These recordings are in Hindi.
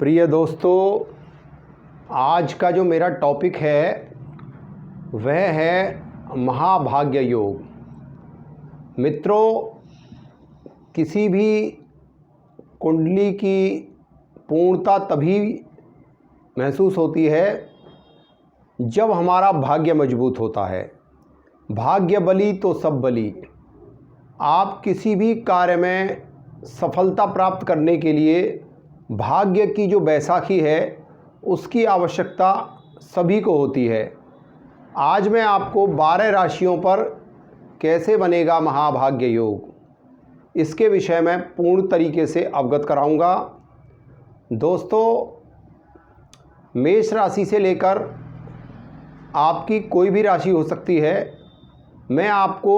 प्रिय दोस्तों, आज का जो मेरा टॉपिक है वह है महाभाग्य योग। मित्रों, किसी भी कुंडली की पूर्णता तभी महसूस होती है जब हमारा भाग्य मजबूत होता है। भाग्य बली तो सब बली। आप किसी भी कार्य में सफलता प्राप्त करने के लिए भाग्य की जो बैसाखी है उसकी आवश्यकता सभी को होती है। आज मैं आपको 12 राशियों पर कैसे बनेगा महाभाग्य योग, इसके विषय में पूर्ण तरीके से अवगत कराऊंगा। दोस्तों, मेष राशि से लेकर आपकी कोई भी राशि हो सकती है। मैं आपको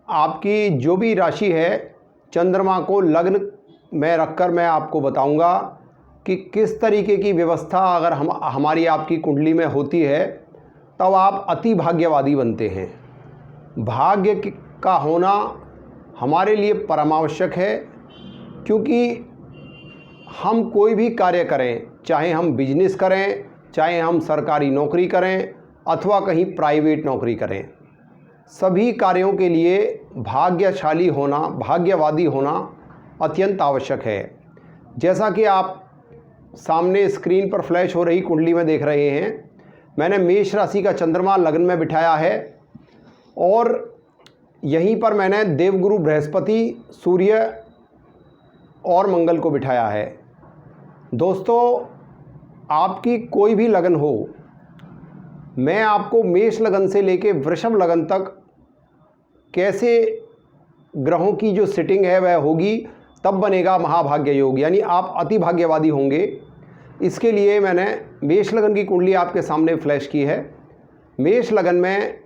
आपकी जो भी राशि है चंद्रमा को लग्न में रखकर मैं आपको बताऊंगा कि किस तरीके की व्यवस्था अगर हमारी आपकी कुंडली में होती है तब आप अति भाग्यवादी बनते हैं। भाग्य का होना हमारे लिए परमावश्यक है, क्योंकि हम कोई भी कार्य करें, चाहे हम बिजनेस करें, चाहे हम सरकारी नौकरी करें अथवा कहीं प्राइवेट नौकरी करें, सभी कार्यों के लिए भाग्यशाली होना, भाग्यवादी होना अत्यंत आवश्यक है। जैसा कि आप सामने स्क्रीन पर फ्लैश हो रही कुंडली में देख रहे हैं, मैंने मेष राशि का चंद्रमा लग्न में बिठाया है और यहीं पर मैंने देवगुरु बृहस्पति, सूर्य और मंगल को बिठाया है। दोस्तों, आपकी कोई भी लगन हो, मैं आपको मेष लगन से लेकर वृषभ लगन तक कैसे ग्रहों की जो सिटिंग है वह होगी तब बनेगा महाभाग्य योग, यानी आप अति भाग्यवादी होंगे। इसके लिए मैंने मेष लगन की कुंडली आपके सामने फ्लैश की है। मेष लगन में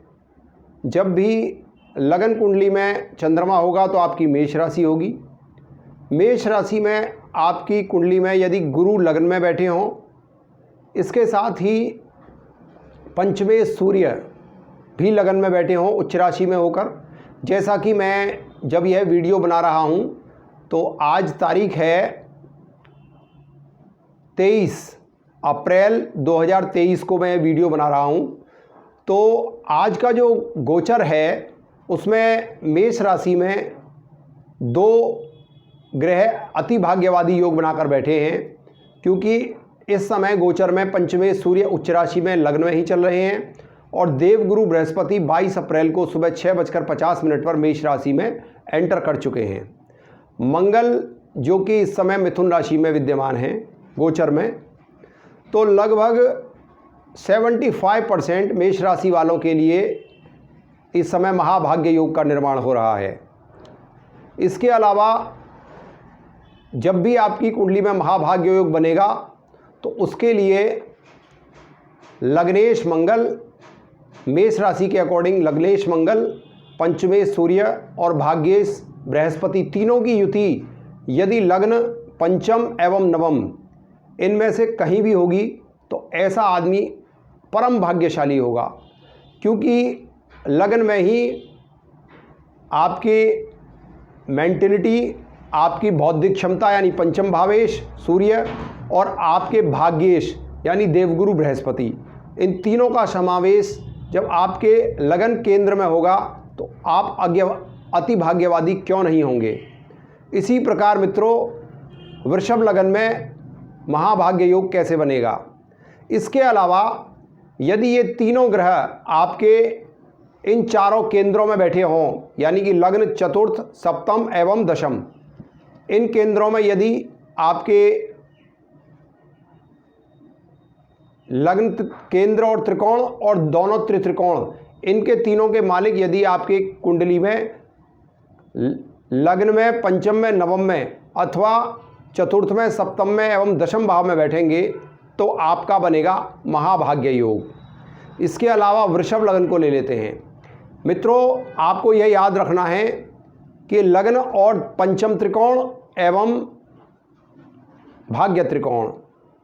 जब भी लगन कुंडली में चंद्रमा होगा तो आपकी मेष राशि होगी। मेष राशि में आपकी कुंडली में यदि गुरु लगन में बैठे हों, इसके साथ ही पंचमे सूर्य भी लगन में बैठे हों उच्च राशि में होकर, जैसा कि मैं जब यह वीडियो बना रहा हूं तो आज तारीख है 23 अप्रैल 2023 को मैं वीडियो बना रहा हूं। तो आज का जो गोचर है उसमें मेष राशि में 2 ग्रह अति भाग्यवादी योग बनाकर बैठे हैं, क्योंकि इस समय गोचर में पंचमे सूर्य उच्च राशि में लग्न में ही चल रहे हैं और देवगुरु बृहस्पति 22 अप्रैल को सुबह 6:50 पर मेष राशि में एंटर कर चुके हैं। मंगल जो कि इस समय मिथुन राशि में विद्यमान हैं गोचर में, तो लगभग 75% मेष राशि वालों के लिए इस समय महाभाग्य योग का निर्माण हो रहा है। इसके अलावा जब भी आपकी कुंडली में महाभाग्य योग बनेगा तो उसके लिए लग्नेश मंगल, मेष राशि के अकॉर्डिंग लग्नेश मंगल, पंचमे सूर्य और भाग्येश बृहस्पति, तीनों की युति यदि लग्न, पंचम एवं नवम इनमें से कहीं भी होगी तो ऐसा आदमी परम भाग्यशाली होगा, क्योंकि लग्न में ही आपकी मेंटलिटी, आपकी बौद्धिक क्षमता यानी पंचम भावेश सूर्य और आपके भाग्येश यानी देवगुरु बृहस्पति, इन तीनों का समावेश जब आपके लगन केंद्र में होगा तो आप अति भाग्यवादी क्यों नहीं होंगे। इसी प्रकार मित्रों, वृषभ लगन में महाभाग्य योग कैसे बनेगा। इसके अलावा यदि ये तीनों ग्रह आपके इन चारों केंद्रों में बैठे हों, यानी कि लग्न, चतुर्थ, सप्तम एवं दशम, इन केंद्रों में यदि आपके लग्न केंद्र और त्रिकोण और दोनों त्रिकोण, इनके तीनों के मालिक यदि आपके कुंडली में लग्न में, पंचम में, नवम में अथवा चतुर्थ में, सप्तम में एवं दशम भाव में बैठेंगे तो आपका बनेगा महाभाग्य योग। इसके अलावा वृषभ लगन को ले लेते हैं। मित्रों, आपको यह याद रखना है कि लग्न और पंचम त्रिकोण एवं भाग्य त्रिकोण,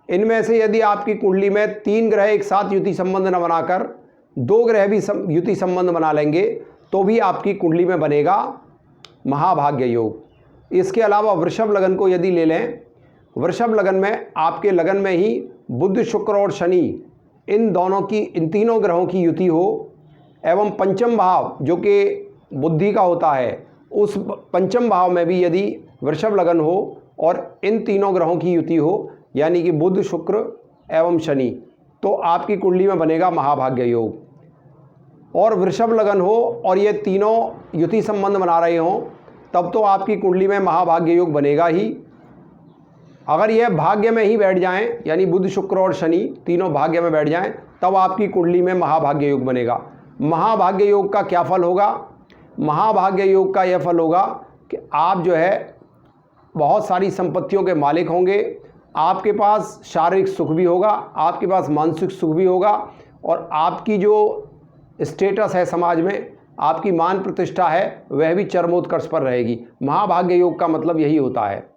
इनमें से यदि आपकी कुंडली में 3 ग्रह एक साथ युति संबंध न बनाकर 2 ग्रह भी युति संबंध बना लेंगे तो भी आपकी कुंडली में बनेगा महाभाग्य योग। इसके अलावा वृषभ लगन को यदि ले लें वृषभ लगन में आपके लगन में ही बुध शुक्र और शनि इन तीनों ग्रहों की युति हो एवं पंचम भाव जो कि बुद्धि का होता है, उस पंचम भाव में भी यदि वृषभ लगन हो और इन तीनों ग्रहों की युति हो, यानी कि बुध शुक्र एवं शनि, तो आपकी कुंडली में बनेगा महाभाग्य योग। और वृषभ लगन हो और ये तीनों युति संबंध बना रहे हों, तब तो आपकी कुंडली में महाभाग्य योग बनेगा ही। अगर यह भाग्य में ही बैठ जाएं, यानी बुध शुक्र और शनि तीनों भाग्य में बैठ जाएं, तब आपकी कुंडली में महाभाग्य योग बनेगा। महाभाग्य योग का क्या फल होगा? महाभाग्य योग का यह फल होगा कि आप जो है बहुत सारी संपत्तियों के मालिक होंगे, आपके पास शारीरिक सुख भी होगा, आपके पास मानसिक सुख भी होगा, और आपकी जो स्टेटस है समाज में, आपकी मान प्रतिष्ठा है, वह भी चरमोत्कर्ष पर रहेगी। महाभाग्य योग का मतलब यही होता है।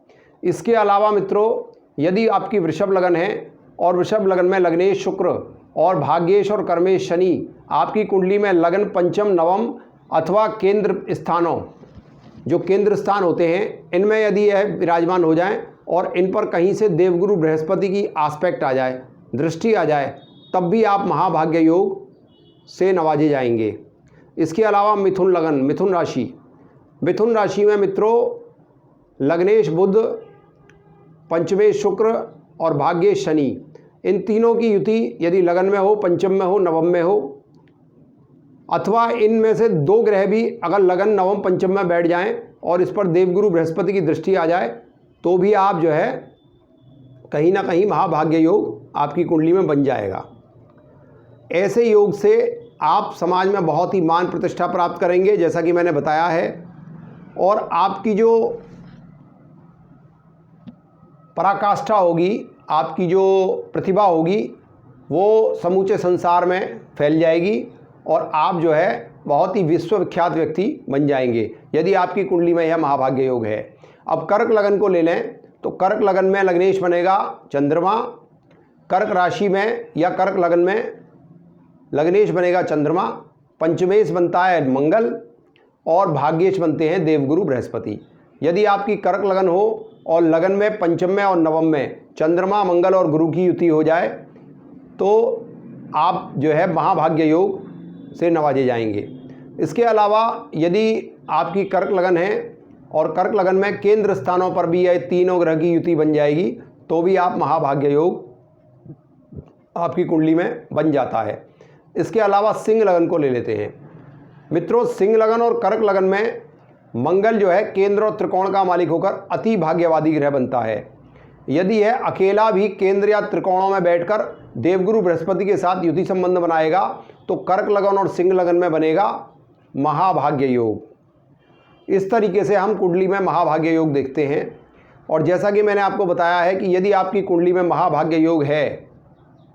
इसके अलावा मित्रों, यदि आपकी वृषभ लगन है और वृषभ लगन में लग्नेश शुक्र और भाग्येश और कर्मेश शनि आपकी कुंडली में लगन पंचम नवम अथवा केंद्र स्थानों, जो केंद्र स्थान होते हैं, इनमें यदि यह विराजमान हो जाएं और इन पर कहीं से देवगुरु बृहस्पति की आस्पेक्ट आ जाए, दृष्टि आ जाए, तब भी आप महाभाग्य योग से नवाजे जाएंगे। इसके अलावा मिथुन लगन, मिथुन राशि में मित्रों लग्नेश बुध, पंचमेश शुक्र और भाग्येश शनि, इन तीनों की युति यदि लगन में हो, पंचम में हो, नवम में हो, अथवा इनमें से दो ग्रह भी अगर लगन नवम पंचम में बैठ जाएं और इस पर देवगुरु बृहस्पति की दृष्टि आ जाए, तो भी आप जो है कहीं ना कहीं महाभाग्य योग आपकी कुंडली में बन जाएगा। ऐसे योग से आप समाज में बहुत ही मान प्रतिष्ठा प्राप्त करेंगे, जैसा कि मैंने बताया है, और आपकी जो पराकाष्ठा होगी, आपकी जो प्रतिभा होगी, वो समूचे संसार में फैल जाएगी और आप जो है बहुत ही विश्वविख्यात व्यक्ति बन जाएंगे, यदि आपकी कुंडली में यह महाभाग्य योग है। अब कर्क लगन को ले लें तो कर्क लगन में लग्नेश बनेगा चंद्रमा, कर्क राशि में या कर्क लगन में लग्नेश बनेगा चंद्रमा, पंचमेश बनता है मंगल और भाग्येश बनते हैं देवगुरु बृहस्पति। यदि आपकी कर्क लगन हो और लगन में पंचम में और नवम में चंद्रमा, मंगल और गुरु की युति हो जाए, तो आप जो है महाभाग्य योग से नवाजे जाएंगे। इसके अलावा यदि आपकी कर्क लगन है और कर्क लगन में केंद्र स्थानों पर भी यह तीनों ग्रह की युति बन जाएगी, तो भी आप महाभाग्य योग आपकी कुंडली में बन जाता है। इसके अलावा सिंह लगन को ले लेते हैं मित्रों। सिंह लगन और कर्क लगन में मंगल जो है केंद्र और त्रिकोण का मालिक होकर अति भाग्यवादी ग्रह बनता है। यदि यह अकेला भी केंद्र या त्रिकोणों में बैठकर देवगुरु बृहस्पति के साथ युति संबंध बनाएगा, तो कर्क लगन और सिंह लगन में बनेगा महाभाग्य योग। इस तरीके से हम कुंडली में महाभाग्य योग देखते हैं। और जैसा कि मैंने आपको बताया है कि यदि आपकी कुंडली में महाभाग्य योग है,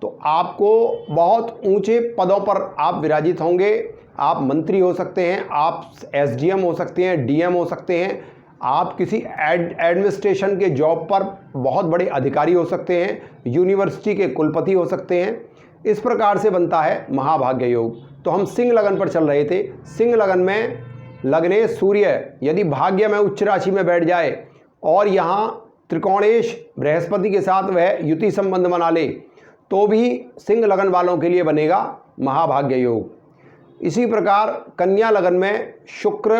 तो आपको बहुत ऊंचे पदों पर आप विराजित होंगे। आप मंत्री हो सकते हैं, आप एसडीएम हो सकते हैं, डीएम हो सकते हैं, आप किसी एडमिनिस्ट्रेशन के जॉब पर बहुत बड़े अधिकारी हो सकते हैं, यूनिवर्सिटी के कुलपति हो सकते हैं। इस प्रकार से बनता है महाभाग्य योग। तो हम सिंह लगन पर चल रहे थे। सिंह लगन में लग्नेश सूर्य यदि भाग्य में उच्च राशि में बैठ जाए और यहाँ त्रिकोणेश बृहस्पति के साथ वह युति संबंध बना ले, तो भी सिंह लगन वालों के लिए बनेगा महाभाग्य योग। इसी प्रकार कन्या लगन में शुक्र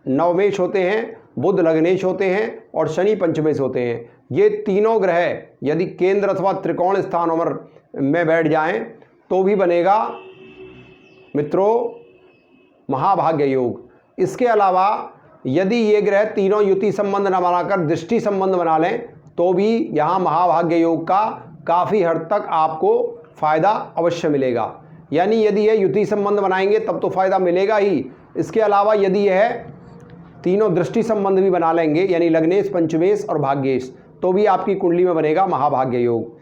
नवमेश होते हैं, बुध लग्नेश होते हैं और शनि पंचमेश होते हैं। ये तीनों ग्रह यदि केंद्र अथवा त्रिकोण स्थानों में बैठ जाएं, तो भी बनेगा मित्रों महाभाग्य योग। इसके अलावा यदि ये ग्रह तीनों युति संबंध न बनाकर दृष्टि संबंध बना लें, तो भी यहाँ महाभाग्य योग का काफ़ी हद तक आपको फ़ायदा अवश्य मिलेगा। यानी यदि यह युति संबंध बनाएंगे तब तो फ़ायदा मिलेगा ही। इसके अलावा यदि यह तीनों दृष्टि संबंध भी बना लेंगे, यानी लग्नेश, पंचमेश और भाग्येश, तो भी आपकी कुंडली में बनेगा महाभाग्य योग।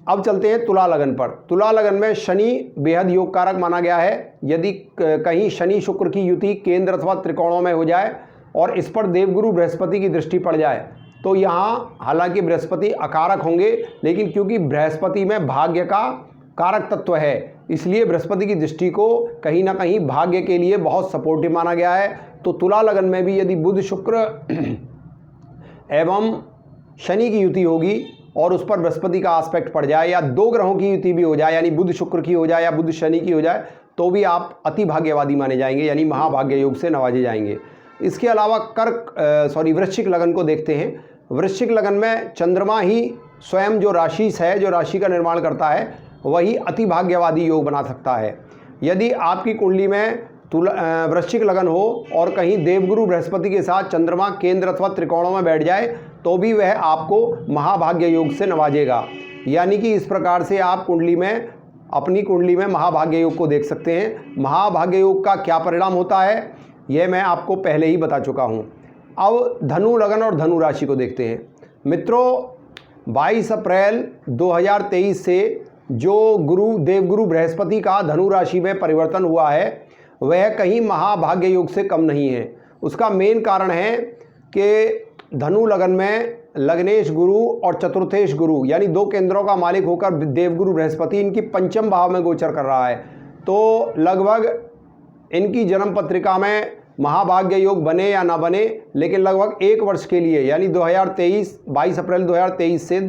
अब चलते हैं तुला लगन पर। तुला लगन में शनि बेहद योग कारक माना गया है। यदि कहीं शनि शुक्र की युति केंद्र अथवा त्रिकोणों में हो जाए और इस पर देवगुरु बृहस्पति की दृष्टि पड़ जाए, तो यहाँ हालांकि बृहस्पति अकारक होंगे, लेकिन क्योंकि बृहस्पति में भाग्य का कारक तत्व है, इसलिए बृहस्पति की दृष्टि को कहीं ना कहीं भाग्य के लिए बहुत सपोर्टिव माना गया है। तो तुला लगन में भी यदि बुध शुक्र एवं शनि की युति होगी और उस पर बृहस्पति का एस्पेक्ट पड़ जाए, या 2 ग्रहों की युति भी हो जाए, यानी बुध शुक्र की हो जाए या बुध शनि की हो जाए, तो भी आप अति भाग्यवादी माने जाएंगे, यानी महाभाग्य योग से नवाजे जाएंगे। इसके अलावा वृश्चिक लगन को देखते हैं। वृश्चिक लगन में चंद्रमा ही स्वयं जो राशि है, जो राशि का निर्माण करता है, वही अति भाग्यवादी योग बना सकता है। यदि आपकी कुंडली में वृश्चिक लगन हो और कहीं देवगुरु बृहस्पति के साथ चंद्रमा केंद्र अथवा त्रिकोणों में बैठ जाए, तो भी वह आपको महाभाग्य योग से नवाजेगा। यानी कि इस प्रकार से आप अपनी कुंडली में महाभाग्य योग को देख सकते हैं। महाभाग्य योग का क्या परिणाम होता है, यह मैं आपको पहले ही बता चुका हूँ। अब धनु लगन और धनु राशि को देखते हैं। मित्रों, 22 अप्रैल 2023 से जो देवगुरु बृहस्पति का धनु राशि में परिवर्तन हुआ है, वह कहीं महाभाग्य योग से कम नहीं है। उसका मेन कारण है कि धनु लगन में लग्नेश गुरु और चतुर्थेश गुरु, यानी 2 केंद्रों का मालिक होकर देवगुरु बृहस्पति इनकी पंचम भाव में गोचर कर रहा है। तो लगभग इनकी जन्म पत्रिका में महाभाग्य योग बने या ना बने, लेकिन लगभग 1 वर्ष के लिए, यानी 22 अप्रैल 2023 से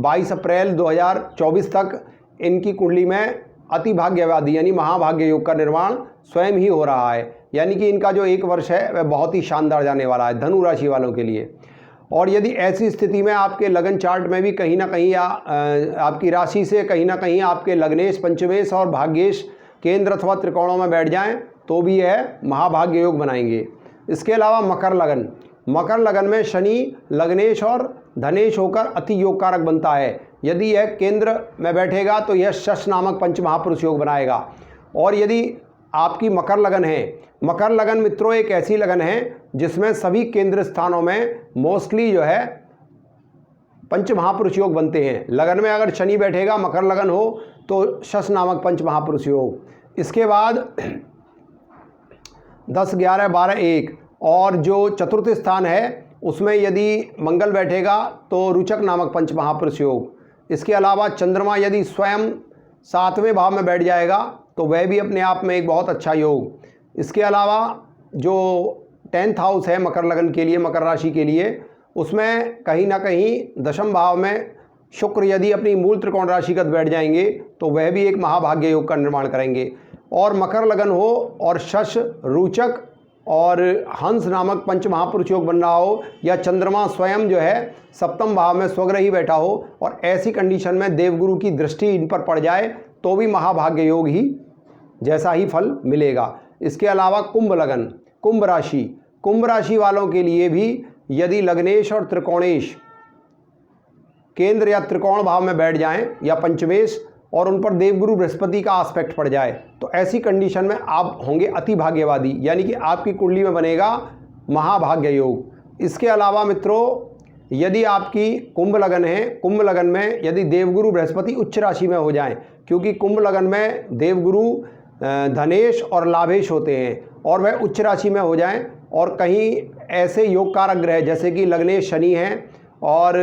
22 अप्रैल 2024 तक इनकी कुंडली में अति भाग्यवादी यानी महाभाग्य योग का निर्माण स्वयं ही हो रहा है। यानी कि इनका जो 1 वर्ष है वह बहुत ही शानदार जाने वाला है धनु राशि वालों के लिए। और यदि ऐसी स्थिति में आपके लगन चार्ट में भी कहीं ना कहीं या आपकी राशि से कहीं ना कहीं आपके लग्नेश, पंचमेश और भाग्येश केंद्र अथवा त्रिकोणों में बैठ जाएं, तो भी यह महाभाग्य योग बनाएंगे। इसके अलावा मकर लगन में शनि लग्नेश और धनेश होकर अति योग कारक बनता है। यदि यह केंद्र में बैठेगा तो यह शश नामक पंच महापुरुष योग बनाएगा। और यदि आपकी मकर लगन है, मकर लगन मित्रों एक ऐसी लगन है जिसमें सभी केंद्र स्थानों में मोस्टली जो है पंच महापुरुष योग बनते हैं। लगन में अगर शनि बैठेगा, मकर लगन हो, तो शश नामक पंच महापुरुष योग। इसके बाद 10, 11, 12, 1 और जो चतुर्थ स्थान है उसमें यदि मंगल बैठेगा तो रुचक नामक पंच महापुरुष योग। इसके अलावा चंद्रमा यदि स्वयं 7वें भाव में बैठ जाएगा तो वह भी अपने आप में एक बहुत अच्छा योग। इसके अलावा जो 10th हाउस है मकर लगन के लिए, मकर राशि के लिए, उसमें कहीं ना कहीं 10वें भाव में शुक्र यदि अपनी मूल त्रिकोण राशिगत बैठ जाएंगे तो वह भी एक महाभाग्य योग का निर्माण करेंगे। और मकर लगन हो और शश, रुचक और हंस नामक पंच महापुरुष योग बन रहा हो, या चंद्रमा स्वयं जो है 7वें भाव में स्वग्रह ही बैठा हो और ऐसी कंडीशन में देवगुरु की दृष्टि इन पर पड़ जाए, तो भी महाभाग्य योग ही जैसा ही फल मिलेगा। इसके अलावा कुंभ राशि वालों के लिए भी यदि लग्नेश और त्रिकोणेश केंद्र या त्रिकोण भाव में बैठ जाएं या पंचमेश और उन पर देवगुरु बृहस्पति का एस्पेक्ट पड़ जाए, तो ऐसी कंडीशन में आप होंगे अति भाग्यवादी, यानी कि आपकी कुंडली में बनेगा महाभाग्य योग। इसके अलावा मित्रों, यदि आपकी कुंभ लगन है, कुंभ लगन में यदि देवगुरु बृहस्पति उच्च राशि में हो जाएं, क्योंकि कुंभ लगन में देवगुरु धनेश और लाभेश होते हैं, और वह उच्च राशि में हो जाएं और कहीं ऐसे योग कारक ग्रह जैसे कि लग्नेश शनि हैं और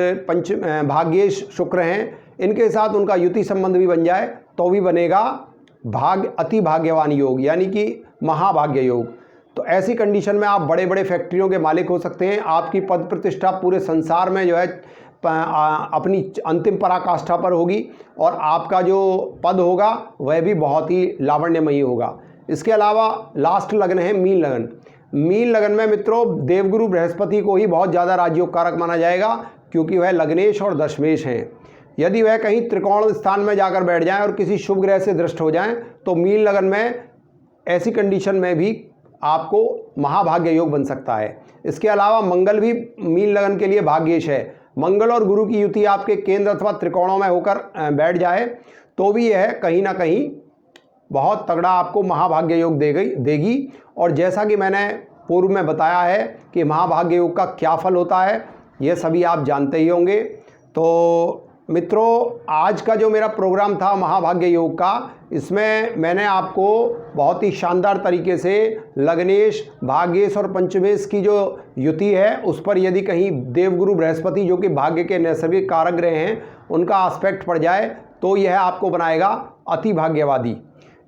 भाग्येश शुक्र हैं, इनके साथ उनका युति संबंध भी बन जाए, तो भी बनेगा अति भाग्यवान योग, यानी कि महाभाग्य योग। तो ऐसी कंडीशन में आप बड़े बड़े फैक्ट्रियों के मालिक हो सकते हैं। आपकी पद प्रतिष्ठा पूरे संसार में जो है अपनी अंतिम पराकाष्ठा पर होगी और आपका जो पद होगा वह भी बहुत ही लावण्यमयी होगा। इसके अलावा लास्ट लगन है मीन लगन में मित्रों देवगुरु बृहस्पति को ही बहुत ज़्यादा राजयोग कारक माना जाएगा, क्योंकि वह लग्नेश और दशमेश हैं। यदि वह कहीं त्रिकोण स्थान में जाकर बैठ जाएं और किसी शुभ ग्रह से दृष्ट हो जाएं, तो मीन लगन में ऐसी कंडीशन में भी आपको महाभाग्य योग बन सकता है। इसके अलावा मंगल भी मीन लगन के लिए भाग्येश है। मंगल और गुरु की युति आपके केंद्र अथवा त्रिकोणों में होकर बैठ जाए, तो भी यह कहीं ना कहीं बहुत तगड़ा आपको महाभाग्य योग देगी। और जैसा कि मैंने पूर्व में बताया है कि महाभाग्य योग का क्या फल होता है, यह सभी आप जानते ही होंगे। तो मित्रों, आज का जो मेरा प्रोग्राम था महाभाग्य योग का, इसमें मैंने आपको बहुत ही शानदार तरीके से लग्नेश, भाग्येश और पंचमेश की जो युति है उस पर यदि कहीं देवगुरु बृहस्पति जो कि भाग्य के नैसर्गिक कारक ग्रह हैं उनका एस्पेक्ट पड़ जाए, तो यह आपको बनाएगा अति भाग्यवादी।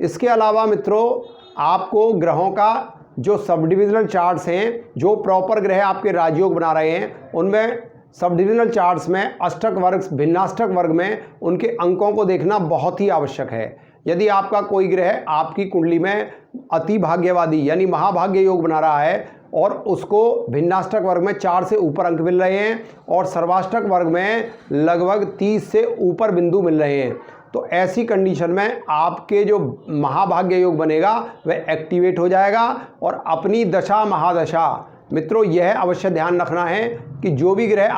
इसके अलावा मित्रों, आपको ग्रहों का जो सब डिविजनल चार्ट्स हैं, जो प्रॉपर ग्रह आपके राजयोग बना रहे हैं, उनमें सब डिविजनल चार्ट्स में अष्टक वर्ग, भिन्नाष्टक वर्ग में उनके अंकों को देखना बहुत ही आवश्यक है। यदि आपका कोई ग्रह आपकी कुंडली में अति भाग्यवादी यानी महाभाग्य योग बना रहा है और उसको भिन्नाष्टक वर्ग में 4 से ऊपर अंक मिल रहे हैं और सर्वाष्टक वर्ग में लगभग 30 से ऊपर बिंदु मिल रहे हैं, तो ऐसी कंडीशन में आपके जो महाभाग्य योग बनेगा वह एक्टिवेट हो जाएगा और अपनी दशा महादशा, मित्रों यह अवश्य ध्यान रखना है कि जो भी ग्रह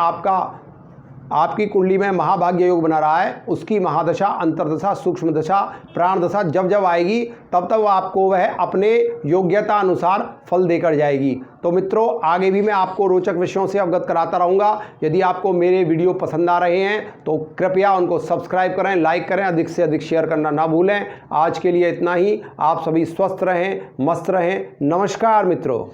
आपकी कुंडली में महाभाग्य योग बना रहा है उसकी महादशा, अंतर्दशा, सूक्ष्म दशा, प्राण दशा जब जब आएगी तब तब आपको वह अपने योग्यता अनुसार फल देकर जाएगी। तो मित्रों आगे भी मैं आपको रोचक विषयों से अवगत कराता रहूँगा। यदि आपको मेरे वीडियो पसंद आ रहे हैं तो कृपया उनको सब्सक्राइब करें, लाइक करें, अधिक से अधिक शेयर करना ना भूलें। आज के लिए इतना ही। आप सभी स्वस्थ रहें, मस्त रहें। नमस्कार मित्रों।